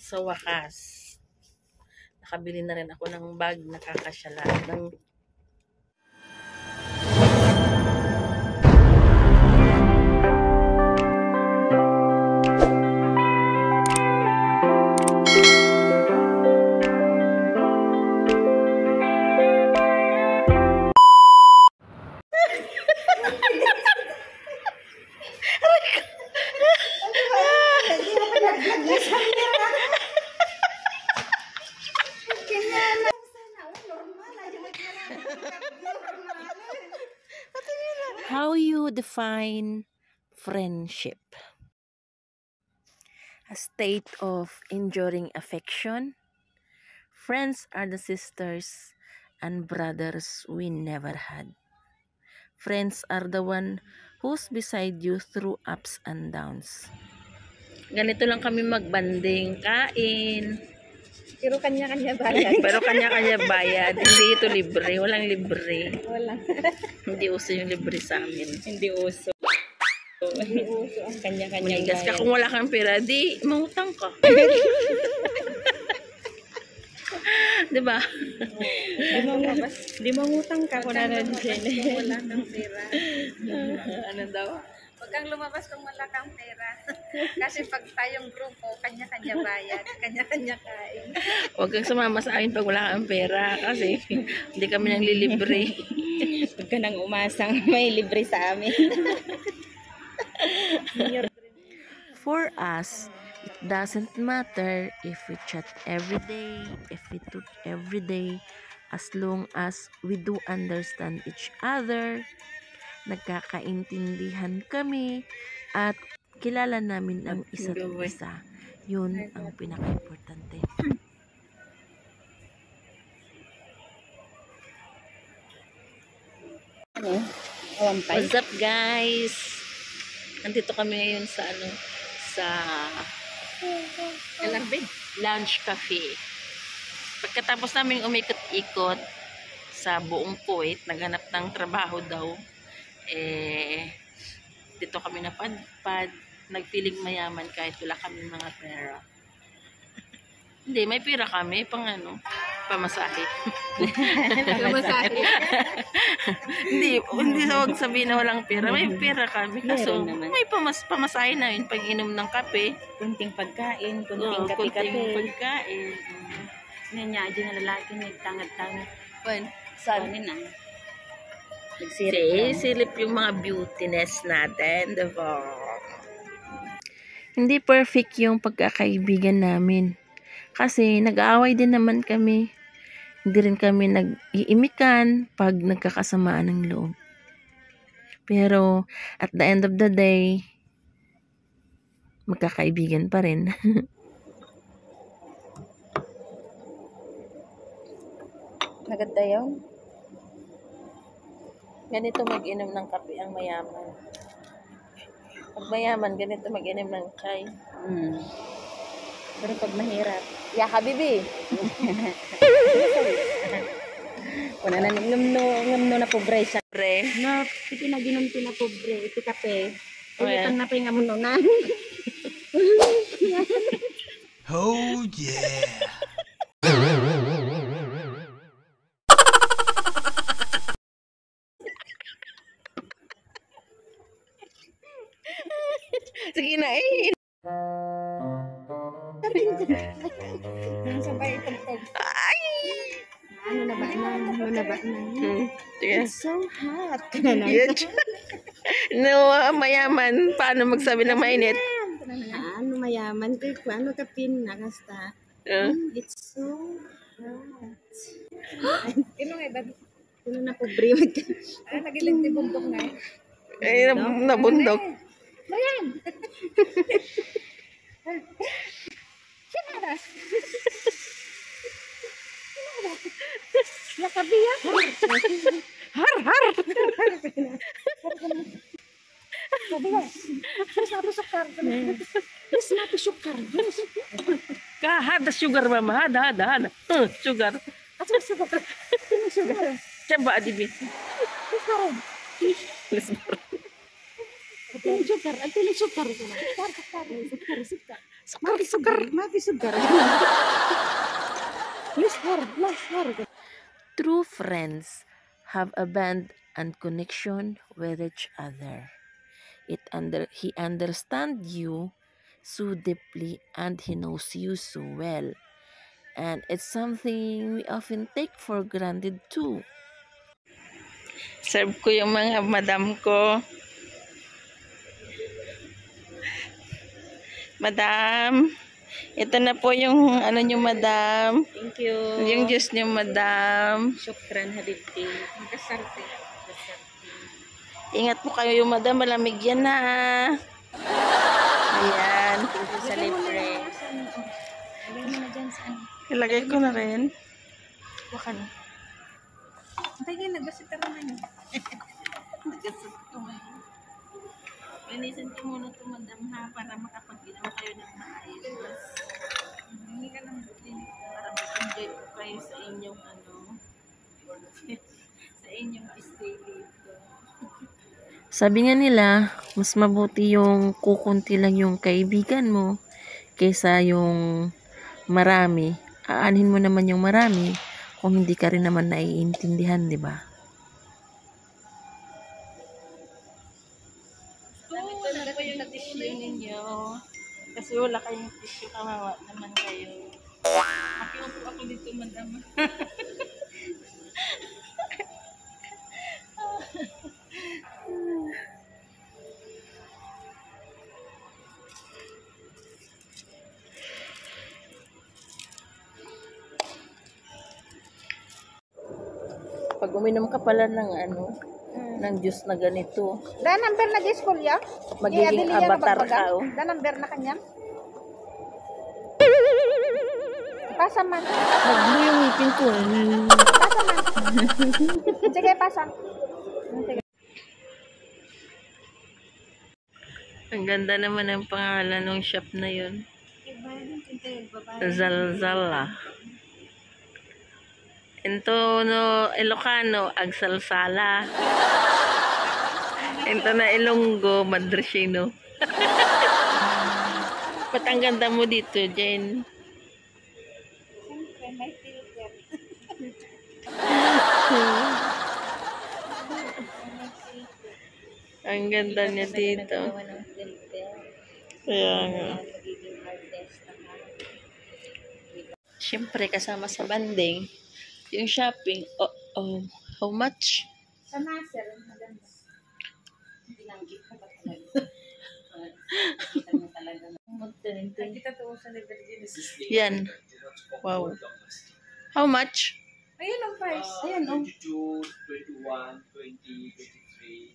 Sa wakas, nakabili na rin ako ng bag na kakasya lahat ng How you define friendship? A state of enduring affection. Friends are the sisters and brothers we never had. Friends are the one who's beside you through ups and downs. Ganito lang kami magbanding, kain. Pero kanya-kanya bayad. Pero kanya-kanya bayad. Hindi ito libre. Walang libre. Walang. Hindi uso yung libre sa amin. Hindi uso. Hindi uso ang kanya-kanya Manigas ka bayad. kung wala kang pera, di mangutang ka. Diba? Di mangutang ka kung ano dyan. Wala kang pera. Ano daw? Huwag kang lumabas kung wala kang pera. Kasi pag tayong grupo, kanya-kanya bayad, kanya-kanya kain. Huwag kang sumama sa akin pag wala kang pera kasi hindi kami nang lilibre. Huwag ka nang umasang may libre sa amin. For us, it doesn't matter if we chat every day, if we talk every day, as long as we do understand each other, nagkakaintindihan kami, at kilala namin ang isa't isa. Yun ang pinaka-importante. What's up, guys? Nandito kami ngayon sa LRB. lunch cafe. Pagkatapos namin umikot-ikot sa buong Kuwait, naghanap ng trabaho daw, dito kami napadpad, nagpiling mayaman kahit wala kami mga pera. Hindi, may pera kami, pamasahe. Pamasahe. hindi sa wag sabihin na walang pera, may pera kami. Kaso, Meron naman. may pamasahe na yun, pag inom ng kape. Kunting pagkain, kunting Oo, kunting kape-kape. pagkain. Nanyaji na lalaki, nagtangad-tangad. Well, saan? Kanin na. Silip yung mga beautiness natin, diba? Hindi perfect yung pagkakaibigan namin. Kasi nag-aaway din naman kami. Hindi rin kami nag-iimikan pag nagkakasamaan ng loob. Pero at the end of the day, magkakaibigan pa rin. Maganda yun. Ganito mag-inom ng kape ang mayaman. Pag mayaman, ganito mag-inom ng chai. Pero pag mahirap, Ya, habibi! wala na ngamno na pobre siya. Pre. No, iti naginom ti na pobre, iti kape. Oh, yeah. Utang na pa yung amununan. Oh yeah. Sige na eh. Nang sabay tagtag. Ay! Ano na ba na? Sige. It's so hot. No, mayaman. Paano magsabi ng mainit? Ano mayaman kay ano ka pin nakasta. It's so hot. Kino nga ba? Ano na pobre mag. Nagiling di bundok na Nabundok. Bayan! Sinara! Nakabiyak! Har, har! Sabi sukar. Yes, natin sukar. Hada sugar, mama. Hada. Sugar. At sukar. Sugar. Coba, Adibi. Sugar. Lisbar. Sukar. Ang tiling sukar. Sukar. Mati sukar. Last word. True friends have a bond and connection with each other. He understands you so deeply and he knows you so well. And it's something we often take for granted too. Serve ko yung mga madam ko. Madam, ito na po yung ano nyo, madam. Thank you. Yung juice nyo, madam. Shukran, Habibti. Magkasarte. Ingat po kayo, madam. Malamig yan na. Ayan. Sa libre. Ilagay ko na rin. Wakan. Kaya nagbasit ka naman. Linisin ko muna ito, madam, ha, para makapag-ginawa kayo ng maayos. Hindi ka lang clinic. Para mag-enjoy po kayo sa inyong, sa inyong stay dito. Sabi nga nila, mas mabuti yung kukunti lang yung kaibigan mo kaysa yung marami. Aanhin mo naman yung marami kung hindi ka rin naman naiintindihan, di ba? Ito na po yung tissue ninyo. Kasi wala kayong tissue, kawawa naman kayo. Makiupo ako dito, madam. Pag uminom ka pala ng ng juice na ganito, Da number na di school ya? magiging avatar ka, oh. Da number na kanya. Pasa man. Nag-blue yung ngipin ko. Sige, pasa. Ang ganda naman ang pangalan ng shop na yun. Zalzala. Ito no Ilocano, Agsalsala. Ito na Ilonggo, Madresino. Ba't ang ganda mo dito, Jane? Siyempre, may filter. Ang ganda niya dito. Kaya nga. Siyempre, kasama sa banding, yung shopping, how much? Sa Nasser, maganda. Binanggit ko ba talaga? Nakita mo talaga. Kita to sa Liberty. Yan. Wow. How much? Ayun ang price. Ayan, oh. 22, 21, 20, 23.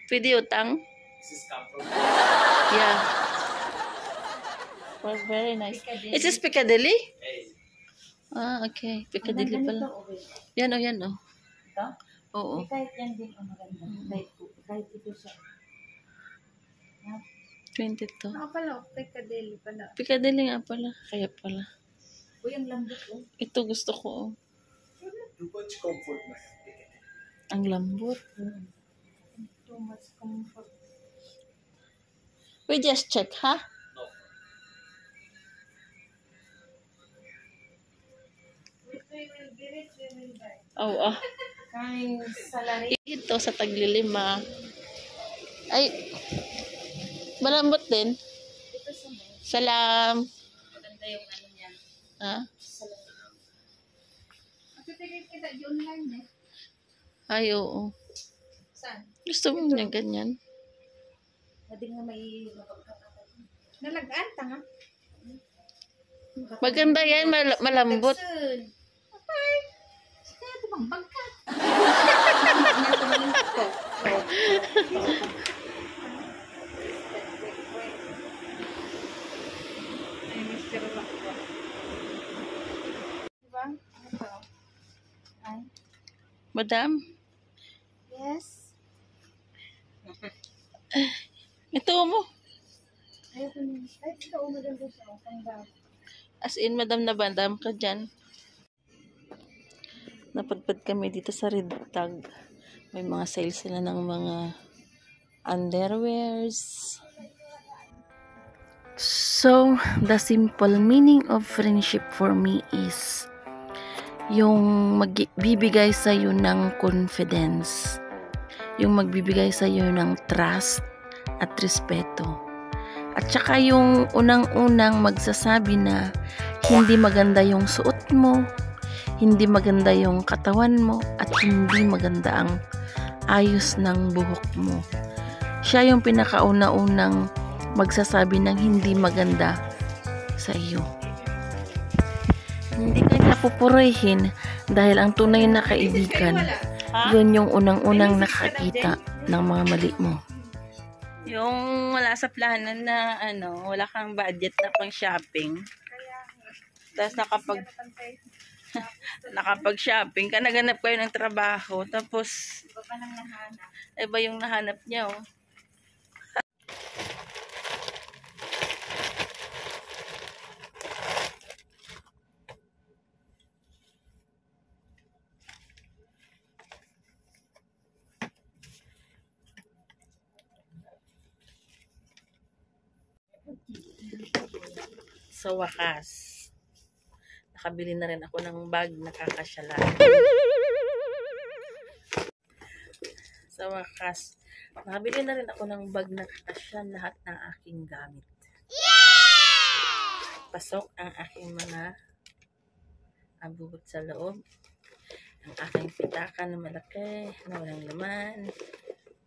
Pwede utang? This is come from Yeah. Was very nice. Is this Piccadilly? Ah, okay. Piccadilly pala. Yan, yan, Ito? Oo. Kahit yan din, maganda. Kahit ito siya. 22. Pala, Piccadilly pala. Piccadilly nga pala. Kaya pala. Uy, ang lambot, oh. Ito gusto ko. too much comfort, man. Ang lambot. Too much comfort. We just check, ha? No. If we will be rich, we will buy. Oo. Kaming salary. Ito sa Taglilima. Ay, malambot din. Ito sa may. Salam. Maganda yung ano niya. Ha? Kasi tigil kita di online eh. Ay, oo. Saan? Gusto mo niya ganyan? Pwede nga may mapagkakataon. Nalagaan, tanga. Maganda yan, malambot. Soon. Okay. Kaya ito bang bangka? Ay, Mr. Lakwa. Diba? Ito. Ay. Madam, Yes. ito mo. Ay, ito na. Ay, ito. Maganda siya. Tanda. As in, madam na bandam ka dyan. Napadpad kami dito sa Red Tag. May mga sales sila ng mga underwears. So, the simple meaning of friendship for me is yung magbibigay sa'yo ng confidence, yung magbibigay sa'yo ng trust at respeto. At saka yung unang-unang magsasabi na hindi maganda yung suot mo, hindi maganda yung katawan mo, at hindi maganda ang ayos ng buhok mo. Siya yung pinakauna-unang magsasabi ng hindi maganda sa iyo. Hindi ka niya pupurihin dahil ang tunay na kaibigan, yun yung unang-unang nakakita ng mga mali mo. Yung wala sa planan na wala kang budget na pang shopping. Tapos nakapag-shopping ka, naganap kayo ng trabaho, tapos iba yung nahanap niya, oh. Sa wakas, nakabili na rin ako ng bag na kakasya. Sa wakas, nakabili na rin ako ng bag na kakasya lahat ng aking gamit. Pasok ang aking mga abugot sa loob. Ang aking pitaka na malaki, na walang laman,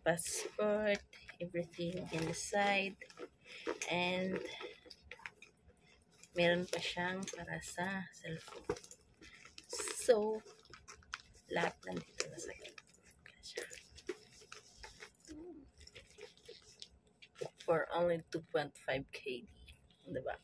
passport, everything inside, and meron pa siyang para sa cellphone. So, lahat nandito na sa kasya. For only 2.5 KD. Diba?